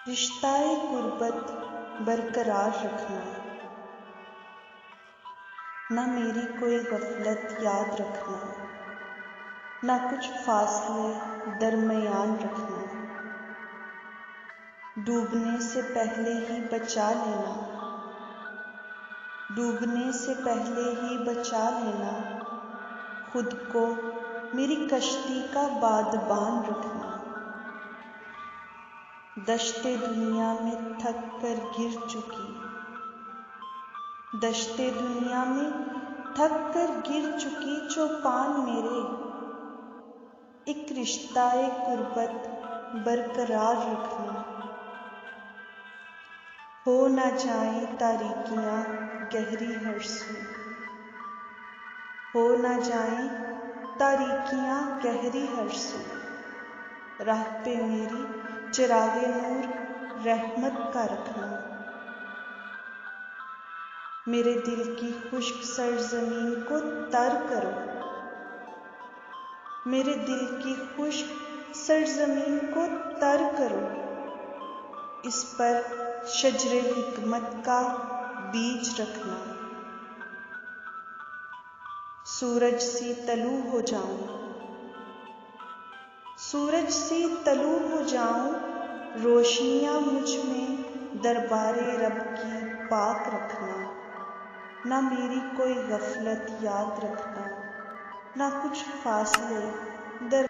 रिश्ताए गुर्बत बरकरार रखना, ना मेरी कोई गफलत याद रखना, ना कुछ फासले दरमियान रखना। डूबने से पहले ही बचा लेना, डूबने से पहले ही बचा लेना। खुद को मेरी कश्ती का बादबान रखना। दश्ते दुनिया में थक कर गिर चुकी, दश्ते दुनिया में थक कर गिर चुकी चौपान मेरे, एक रिश्ताए गुर्बत बरकरार रखना। हो ना जाए तारीकियां गहरी हर सू, हो ना जाए तारीकियां गहरी हर सू। राह पे मेरी चिरागे नूर रहमत का रखना। मेरे दिल की खुश्क सरजमीन को तर करो, मेरे दिल की खुश्क सरजमीन को तर करो। इस पर शजरे हिकमत का बीज रखना। सूरज सी तलू हो जाऊं, सूरज सी तलू हो जाऊं। रोशनियां मुझ में दरबारे रब की पाक रखना। ना मेरी कोई गफलत याद रखना, ना कुछ फासले दर